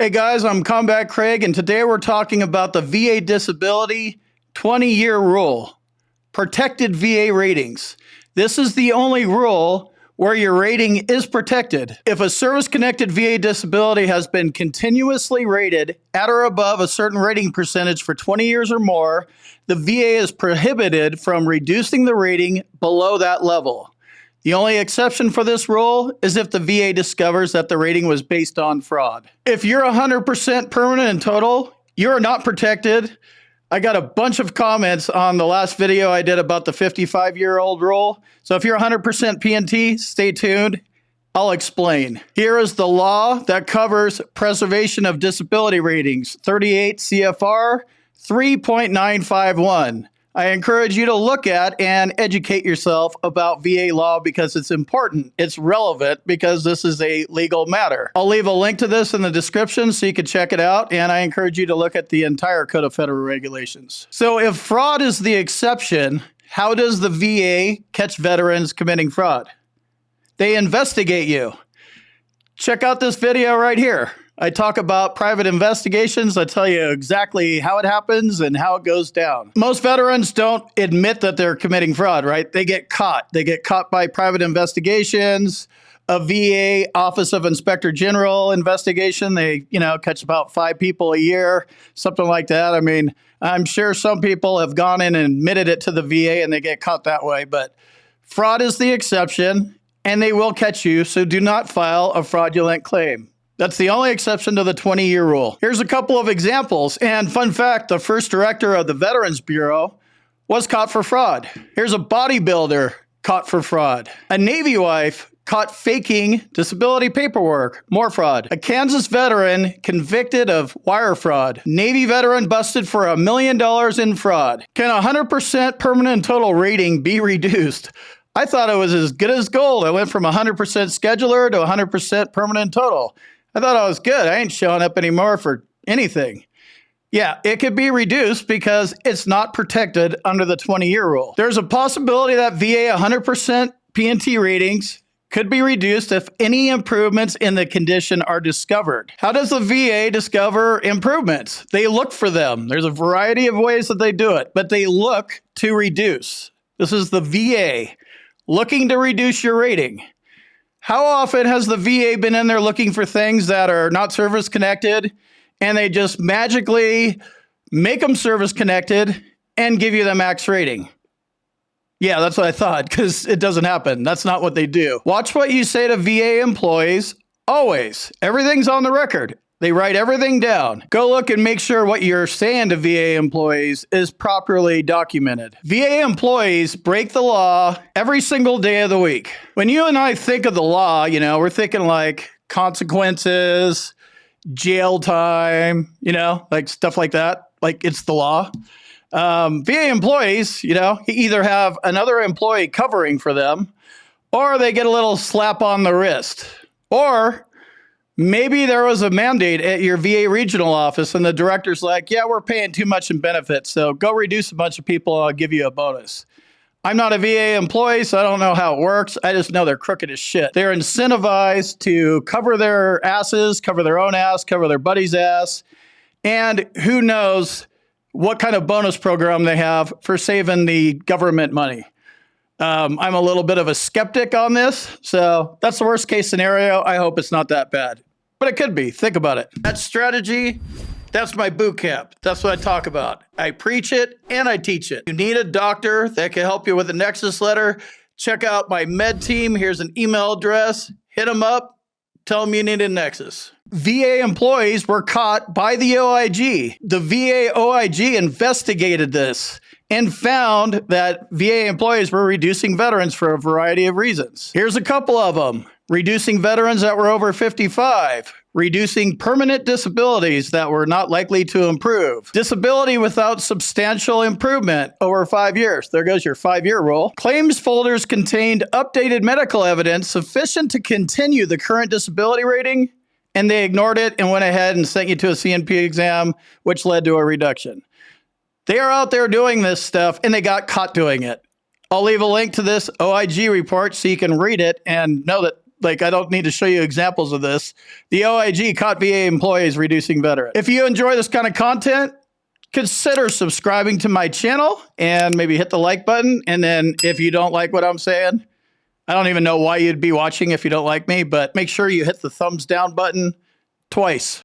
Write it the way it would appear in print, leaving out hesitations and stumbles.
Hey guys, I'm Combat Craig, and today we're talking about the VA disability 20-year rule, protected VA ratings. This is the only rule where your rating is protected. If a service-connected VA disability has been continuously rated at or above a certain rating percentage for 20 years or more, the VA is prohibited from reducing the rating below that level. The only exception for this rule is if the VA discovers that the rating was based on fraud. If you're 100% permanent and total, you're not protected. I got a bunch of comments on the last video I did about the 55-year-old rule. So if you're 100% PNT, stay tuned. I'll explain. Here is the law that covers preservation of disability ratings, 38 CFR 3.951. I encourage you to look at and educate yourself about VA law because it's important. It's relevant because this is a legal matter. I'll leave a link to this in the description so you can check it out, and I encourage you to look at the entire Code of Federal Regulations. So if fraud is the exception, how does the VA catch veterans committing fraud? They investigate you. Check out this video right here. I talk about private investigations. I tell you exactly how it happens and how it goes down. Most veterans don't admit that they're committing fraud, right? They get caught. They get caught by private investigations, a VA Office of Inspector General investigation. They, catch about 5 people a year, something like that. I mean, I'm sure some people have gone in and admitted it to the VA and they get caught that way, but fraud is the exception and they will catch you. So do not file a fraudulent claim. That's the only exception to the 20-year rule. Here's a couple of examples. And fun fact, the first director of the Veterans Bureau was caught for fraud. Here's a bodybuilder caught for fraud. A Navy wife caught faking disability paperwork. More fraud. A Kansas veteran convicted of wire fraud. Navy veteran busted for $1 million in fraud. Can 100% permanent and total rating be reduced? I thought it was as good as gold. I went from 100% scheduler to 100% permanent and total. I thought I was good. I ain't showing up anymore for anything. Yeah, it could be reduced because it's not protected under the 20-year rule. There's a possibility that VA 100% PNT ratings could be reduced if any improvements in the condition are discovered. How does the VA discover improvements? They look for them. There's a variety of ways that they do it, but they look to reduce. This is the VA looking to reduce your rating. How often has the VA been in there looking for things that are not service connected and they just magically make them service connected and give you the max rating? Yeah, that's what I thought, because it doesn't happen. That's not what they do. Watch what you say to VA employees always. Everything's on the record. They write everything down. Go look and make sure what you're saying to VA employees is properly documented. VA employees break the law every single day of the week. When you and I think of the law, we're thinking like consequences, jail time, like stuff like that. Like it's the law. VA employees, either have another employee covering for them, or they get a little slap on the wrist, or maybe there was a mandate at your VA regional office and the director's like, yeah, we're paying too much in benefits, so go reduce a bunch of people and I'll give you a bonus. I'm not a VA employee, so I don't know how it works. I just know they're crooked as shit. They're incentivized to cover their asses, cover their own ass, cover their buddy's ass, and who knows what kind of bonus program they have for saving the government money. I'm a little bit of a skeptic on this, so that's the worst case scenario. I hope it's not that bad, but it could be. Think about it. That strategy, that's my boot camp. That's what I talk about. I preach it and I teach it. You need a doctor that can help you with a Nexus letter. Check out my med team. Here's an email address. Hit them up. Tell them you need a Nexus. VA employees were caught by the OIG. The VA OIG investigated this and found that VA employees were reducing veterans for a variety of reasons. Here's a couple of them. Reducing veterans that were over 55. Reducing permanent disabilities that were not likely to improve. Disability without substantial improvement over 5 years. There goes your 5-year rule. Claims folders contained updated medical evidence sufficient to continue the current disability rating, and they ignored it and went ahead and sent you to a CNP exam, which led to a reduction. They are out there doing this stuff, and they got caught doing it. I'll leave a link to this OIG report so you can read it and know that Like, I don't need to show you examples of this. The OIG caught VA employees reducing veterans. If you enjoy this kind of content, consider subscribing to my channel and maybe hit the like button. And then if you don't like what I'm saying, I don't even know why you'd be watching if you don't like me, but make sure you hit the thumbs down button twice.